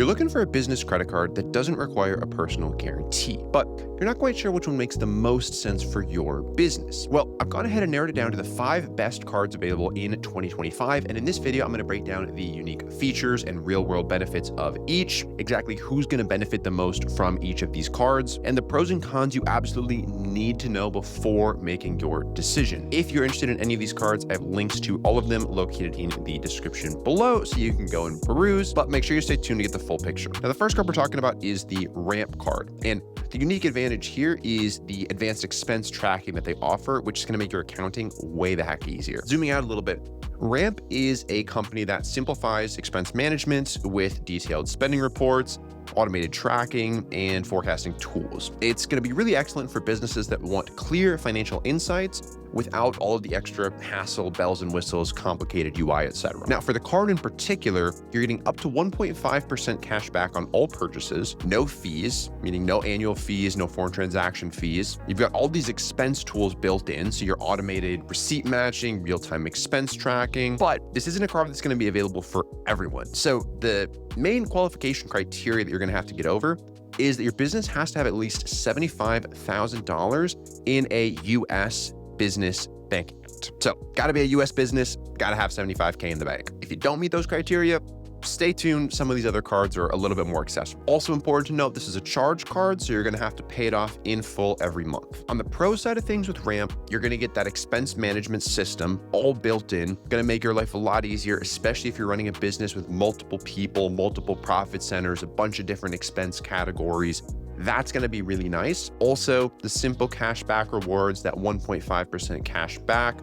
You're looking for a business credit card that doesn't require a personal guarantee, but you're not quite sure which one makes the most sense for your business. Well, I've gone ahead and narrowed it down to the 5 best cards available in 2025, and in this video, I'm going to break down the unique features and real-world benefits of each, exactly who's going to benefit the most from each of these cards, and the pros and cons you absolutely need to know before making your decision. If you're interested in any of these cards, I have links to all of them located in the description below, so you can go and peruse, but make sure you stay tuned to get the full picture. Now, the first card we're talking about is the Ramp card, and the unique advantage here is the advanced expense tracking that they offer, which is going to make your accounting way the heck easier. Zooming out a little bit, Ramp is a company that simplifies expense management with detailed spending reports, automated tracking, and forecasting tools. It's going to be really excellent for businesses that want clear financial insights without all of the extra hassle, bells and whistles, complicated UI, etc. Now, for the card in particular, you're getting up to 1.5% cash back on all purchases, no fees, meaning no annual fees, no foreign transaction fees. You've got all these expense tools built in, so your automated receipt matching, real-time expense tracking, but this isn't a card that's going to be available for everyone. So the main qualification criteria that you're going to have to get over is that your business has to have at least $75,000 in a US business bank account. So gotta be a US business, gotta have 75K in the bank. If you don't meet those criteria, stay tuned. Some of these other cards are a little bit more accessible. Also important to note, this is a charge card, so you're gonna have to pay it off in full every month. On the pro side of things with Ramp, you're gonna get that expense management system all built in, gonna make your life a lot easier, especially if you're running a business with multiple people, multiple profit centers, a bunch of different expense categories. That's going to be really nice. Also, the simple cashback rewards, that 1.5% cash back,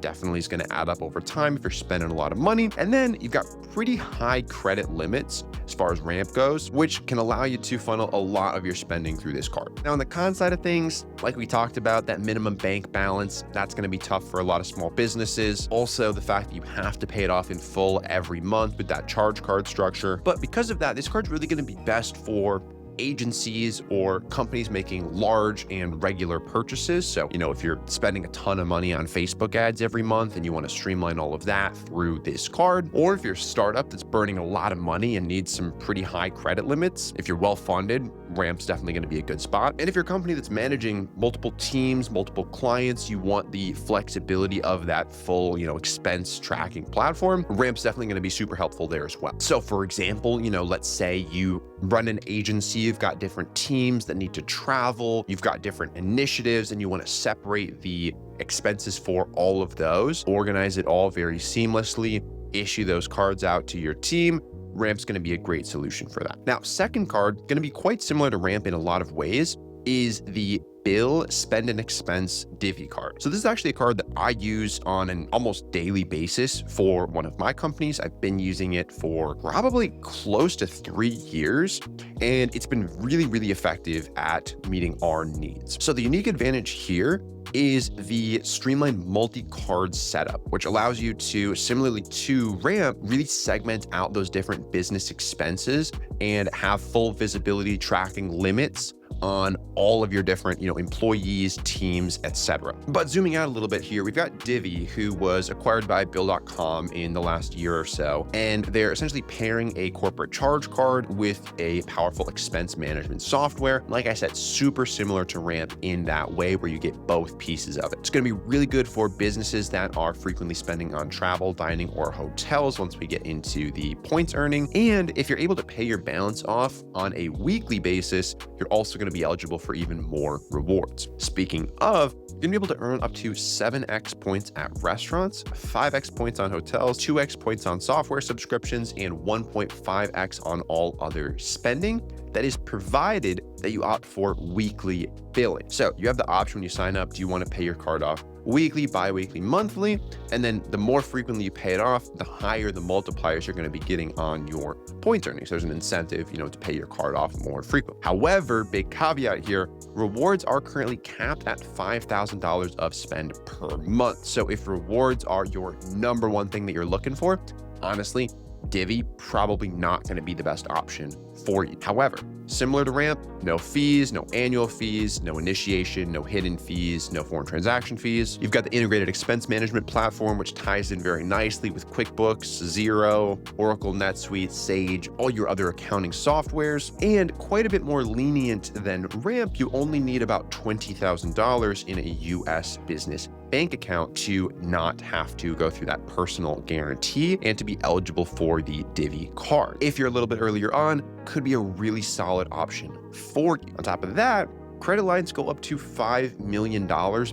definitely is going to add up over time if you're spending a lot of money. And then you've got pretty high credit limits as far as Ramp goes, which can allow you to funnel a lot of your spending through this card. Now, on the con side of things, like we talked about, that minimum bank balance, that's going to be tough for a lot of small businesses. Also, the fact that you have to pay it off in full every month with that charge card structure. But because of that, this card's really going to be best for agencies or companies making large and regular purchases. So, if you're spending a ton of money on Facebook ads every month and you want to streamline all of that through this card, or if you're a startup that's burning a lot of money and needs some pretty high credit limits, if you're well funded, Ramp's definitely going to be a good spot. And if you're a company that's managing multiple teams, multiple clients, you want the flexibility of that full, expense tracking platform, Ramp's definitely going to be super helpful there as well. So for example, let's say you run an agency, you've got different teams that need to travel, you've got different initiatives, and you want to separate the expenses for all of those, organize it all very seamlessly, issue those cards out to your team. Ramp's going to be a great solution for that. Now, second card, going to be quite similar to Ramp in a lot of ways, is the Bill Spend and Expense Divvy card. So this is actually a card that I use on an almost daily basis for one of my companies. I've been using it for probably close to 3 years, and it's been really, really effective at meeting our needs. So the unique advantage here is the streamlined multi-card setup, which allows you to, similarly to Ramp, really segment out those different business expenses and have full visibility tracking limits on all of your different, employees, teams, etc. But zooming out a little bit here, we've got Divvy, who was acquired by Bill.com in the last year or so, and they're essentially pairing a corporate charge card with a powerful expense management software. Like I said, super similar to Ramp in that way, where you get both pieces of it. It's going to be really good for businesses that are frequently spending on travel, dining, or hotels once we get into the points earning. And if you're able to pay your balance off on a weekly basis, you're also going to be eligible for even more rewards. Speaking of, you're going to be able to earn up to 7x points at restaurants, 5x points on hotels, 2x points on software subscriptions, and 1.5x on all other spending. That is provided that you opt for weekly billing. So you have the option when you sign up, do you want to pay your card off weekly, bi-weekly, monthly? And then the more frequently you pay it off, the higher the multipliers you're going to be getting on your points earnings. There's an incentive, to pay your card off more frequently. However, big caveat here, rewards are currently capped at $5,000 of spend per month. So if rewards are your number one thing that you're looking for, honestly, Divvy, probably not going to be the best option for you. However, similar to Ramp, no fees, no annual fees, no initiation, no hidden fees, no foreign transaction fees. You've got the integrated expense management platform, which ties in very nicely with QuickBooks, Xero, Oracle, NetSuite, Sage, all your other accounting softwares, and quite a bit more lenient than Ramp. You only need about $20,000 in a US business bank account to not have to go through that personal guarantee and to be eligible for the Divvy card. If you're a little bit earlier on, could be a really solid option for you. On top of that, credit lines go up to $5 million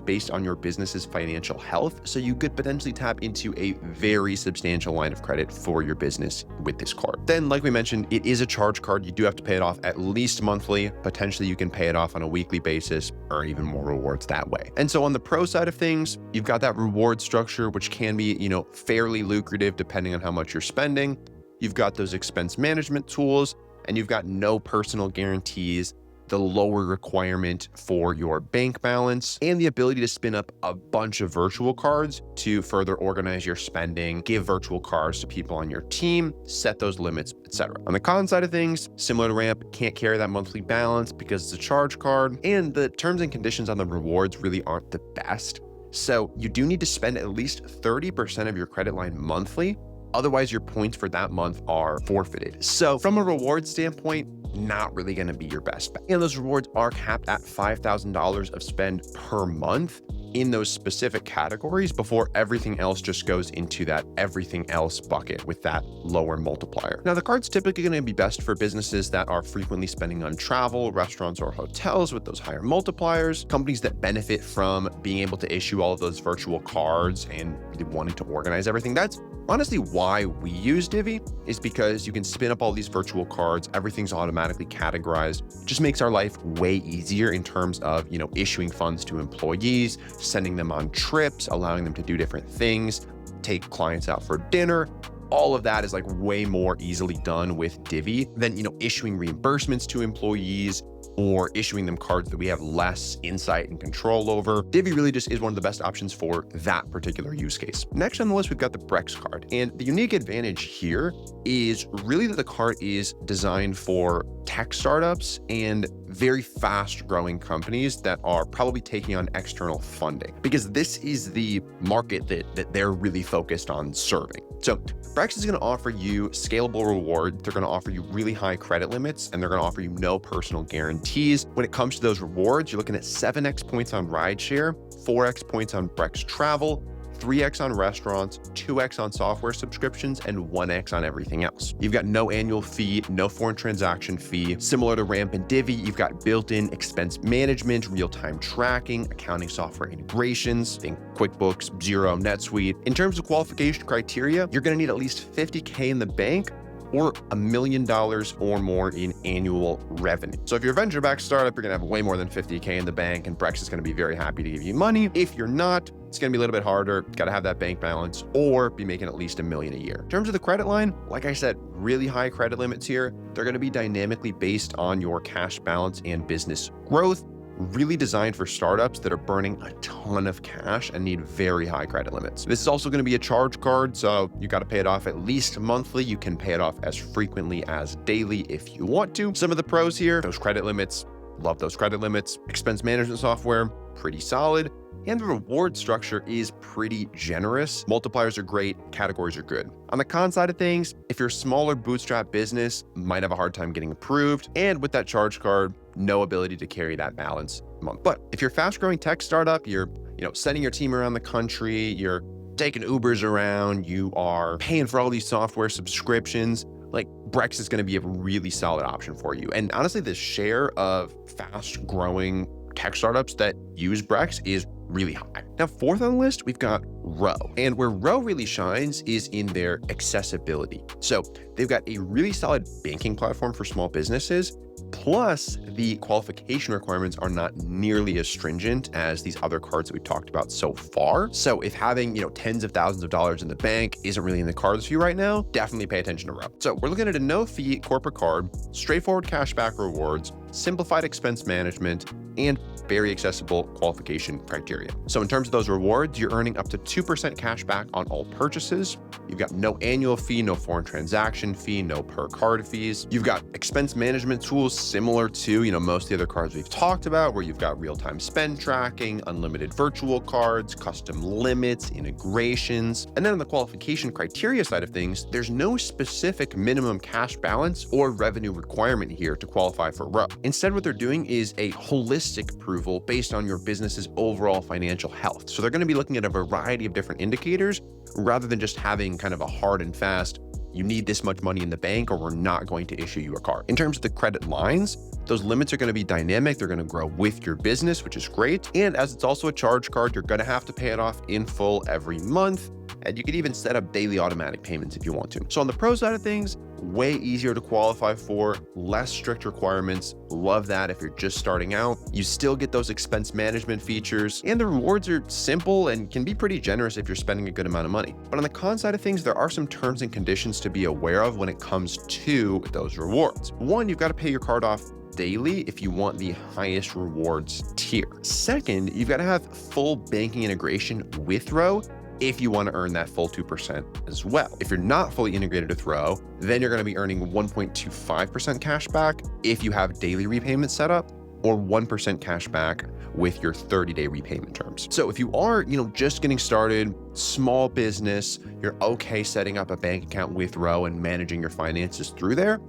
based on your business's financial health, so you could potentially tap into a very substantial line of credit for your business with this card. Then, like we mentioned, it is a charge card. You do have to pay it off at least monthly. Potentially, you can pay it off on a weekly basis or even more rewards that way. And so on the pro side of things, you've got that reward structure, which can be, fairly lucrative depending on how much you're spending. You've got those expense management tools, and you've got no personal guarantees, the lower requirement for your bank balance, and the ability to spin up a bunch of virtual cards to further organize your spending, give virtual cards to people on your team, set those limits, etc. On the con side of things, similar to Ramp, can't carry that monthly balance because it's a charge card, and the terms and conditions on the rewards really aren't the best. So you do need to spend at least 30% of your credit line monthly. Otherwise, your points for that month are forfeited. So from a reward standpoint, not really going to be your best bet. And those rewards are capped at $5,000 of spend per month in those specific categories before everything else just goes into that everything else bucket with that lower multiplier. Now, the card's typically going to be best for businesses that are frequently spending on travel, restaurants, or hotels with those higher multipliers, companies that benefit from being able to issue all of those virtual cards and really wanting to organize everything. That's honestly why we use Divvy, is because you can spin up all these virtual cards, everything's automatically categorized, just makes our life way easier in terms of, issuing funds to employees, sending them on trips, allowing them to do different things, take clients out for dinner. All of that is like way more easily done with Divvy than, issuing reimbursements to employees or issuing them cards that we have less insight and control over. Divvy really just is one of the best options for that particular use case. Next on the list, we've got the Brex card. And the unique advantage here is really that the card is designed for tech startups and very fast growing companies that are probably taking on external funding, because this is the market that they're really focused on serving. So Brex is going to offer you scalable rewards. They're going to offer you really high credit limits, and they're going to offer you no personal guarantees. When it comes to those rewards, you're looking at 7x points on rideshare, 4x points on Brex travel, 3x on restaurants, 2x on software subscriptions, and 1x on everything else. You've got no annual fee, no foreign transaction fee. Similar to Ramp and Divvy, you've got built-in expense management, real-time tracking, accounting software integrations, think QuickBooks, Xero, NetSuite. In terms of qualification criteria, you're going to need at least $50K in the bank or $1 million or more in annual revenue. So if you're a venture-backed startup, you're gonna have way more than $50K in the bank, and Brex is gonna be very happy to give you money. If you're not, it's gonna be a little bit harder. Gotta have that bank balance or be making at least $1 million a year. In terms of the credit line, like I said, really high credit limits here. They're gonna be dynamically based on your cash balance and business growth. Really designed for startups that are burning a ton of cash and need very high credit limits. This is also going to be a charge card, so you got to pay it off at least monthly. You can pay it off as frequently as daily if you want to. Some of the pros here, those credit limits, love those credit limits. Expense management software, pretty solid. And the reward structure is pretty generous. Multipliers are great, categories are good. On the con side of things, if you're a smaller bootstrap business, might have a hard time getting approved. And with that charge card, no ability to carry that balance month. But if you're a fast growing tech startup, you're sending your team around the country, you're taking Ubers around, you are paying for all these software subscriptions, like Brex is going to be a really solid option for you. And honestly, the share of fast growing tech startups that use Brex is really high. Now, fourth on the list, we've got Row. And where Row really shines is in their accessibility. So they've got a really solid banking platform for small businesses. Plus, the qualification requirements are not nearly as stringent as these other cards that we've talked about so far. So if having, tens of thousands of dollars in the bank isn't really in the cards for you right now, definitely pay attention to Row. So we're looking at a no-fee corporate card, straightforward cashback rewards, simplified expense management, and very accessible qualification criteria. So in terms of those rewards, you're earning up to 2% cash back on all purchases. You've got no annual fee, no foreign transaction fee, no per card fees. You've got expense management tools similar to, most of the other cards we've talked about, where you've got real-time spend tracking, unlimited virtual cards, custom limits, integrations. And then on the qualification criteria side of things, there's no specific minimum cash balance or revenue requirement here to qualify for Row. Instead, what they're doing is a holistic approval based on your business's overall financial health. So they're going to be looking at a variety of different indicators rather than just having kind of a hard and fast, you need this much money in the bank or we're not going to issue you a card. In terms of the credit lines, those limits are going to be dynamic. They're going to grow with your business, which is great. And as it's also a charge card, you're going to have to pay it off in full every month. And you could even set up daily automatic payments if you want to. So on the pro side of things, way easier to qualify for, less strict requirements. Love that if you're just starting out. You still get those expense management features, and the rewards are simple and can be pretty generous if you're spending a good amount of money. But on the con side of things, there are some terms and conditions to be aware of when it comes to those rewards. One, you've got to pay your card off daily if you want the highest rewards tier. Second, you've got to have full banking integration with Row if you want to earn that full 2% as well. If you're not fully integrated with Row, then you're going to be earning 1.25% cash back if you have daily repayment set up, or 1% cash back with your 30-day repayment terms. So if you are, just getting started, small business, you're okay setting up a bank account with Row and managing your finances through there,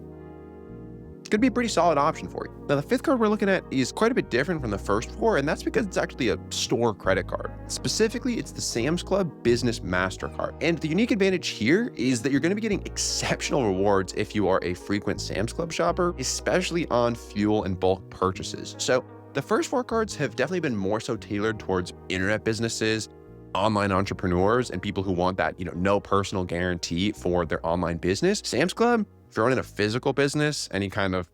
could be a pretty solid option for you. Now, the fifth card we're looking at is quite a bit different from the first four, and that's because it's actually a store credit card. Specifically, it's the Sam's Club Business MasterCard. And the unique advantage here is that you're going to be getting exceptional rewards if you are a frequent Sam's Club shopper, especially on fuel and bulk purchases. So the first four cards have definitely been more so tailored towards internet businesses, online entrepreneurs, and people who want that, no personal guarantee for their online business. Sam's Club, if you're running a physical business, any kind of,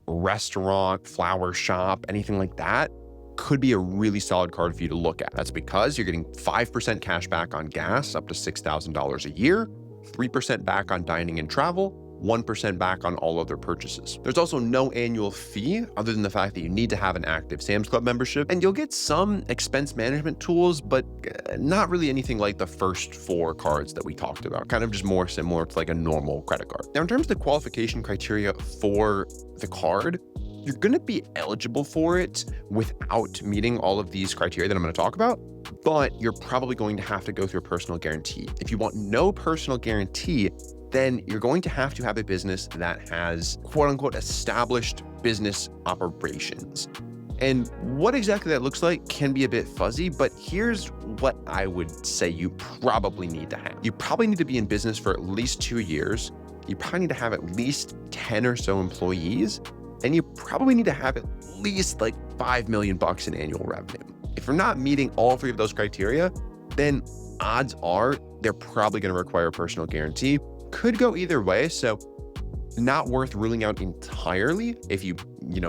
restaurant, flower shop, anything like that, could be a really solid card for you to look at. That's because you're getting 5% cash back on gas up to $6,000 a year, 3% back on dining and travel, 1% back on all other purchases. There's also no annual fee other than the fact that you need to have an active Sam's Club membership, and you'll get some expense management tools, but not really anything like the first four cards that we talked about, kind of just more similar to like a normal credit card. Now, in terms of the qualification criteria for the card, you're going to be eligible for it without meeting all of these criteria that I'm going to talk about, but you're probably going to have to go through a personal guarantee. If you want no personal guarantee, then you're going to have a business that has quote unquote established business operations. And what exactly that looks like can be a bit fuzzy, but here's what I would say you probably need to have. You probably need to be in business for at least 2 years. You probably need to have at least 10 or so employees, and you probably need to have at least like $5 million in annual revenue. If you're not meeting all three of those criteria, then odds are they're probably going to require a personal guarantee. Could go either way, so not worth ruling out entirely if you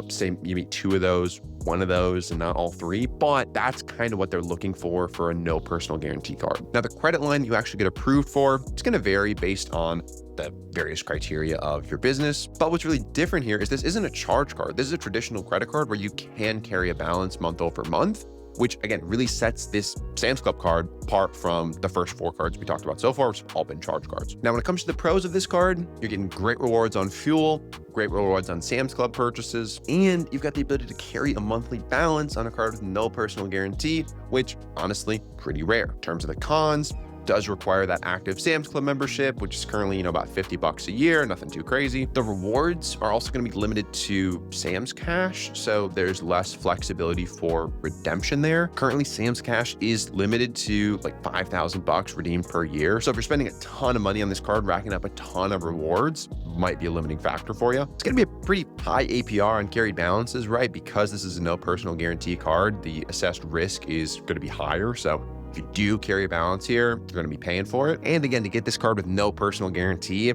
say you meet 2 of those, 1 of those, and not all 3, but that's kind of what they're looking for a no personal guarantee card. Now, the credit line you actually get approved for, it's going to vary based on the various criteria of your business. But what's really different here is this isn't a charge card. This is a traditional credit card where you can carry a balance month over month, which again really sets this Sam's Club card apart from the first 4 cards we talked about so far, which have all been charge cards. Now, when it comes to the pros of this card, you're getting great rewards on fuel, great rewards on Sam's Club purchases, and you've got the ability to carry a monthly balance on a card with no personal guarantee, which honestly, pretty rare. In terms of the cons, does require that active Sam's Club membership, which is currently, about $50 a year, nothing too crazy. The rewards are also going to be limited to Sam's Cash, so there's less flexibility for redemption there. Currently, Sam's Cash is limited to like $5,000 redeemed per year. So if you're spending a ton of money on this card, racking up a ton of rewards, might be a limiting factor for you. It's going to be a pretty high APR on carried balances, right? Because this is a no personal guarantee card, the assessed risk is going to be higher. So if you do carry a balance here, you're going to be paying for it. And again, to get this card with no personal guarantee,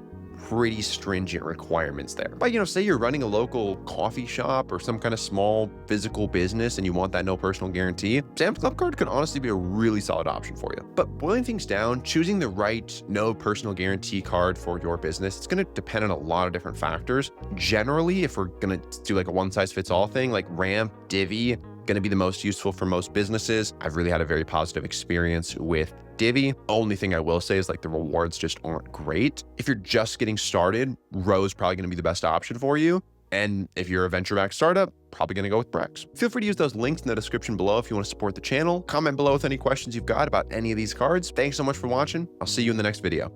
pretty stringent requirements there. But, say you're running a local coffee shop or some kind of small physical business and you want that no personal guarantee, Sam's Club card could honestly be a really solid option for you. But boiling things down, choosing the right no personal guarantee card for your business, it's going to depend on a lot of different factors. Generally, if we're going to do like a one size fits all thing, like Ramp, Divvy, going to be the most useful for most businesses. I've really had a very positive experience with Divvy. Only thing I will say is like the rewards just aren't great. If you're just getting started, Ro's probably going to be the best option for you. And if you're a venture-backed startup, probably going to go with Brex. Feel free to use those links in the description below if you want to support the channel. Comment below with any questions you've got about any of these cards. Thanks so much for watching. I'll see you in the next video.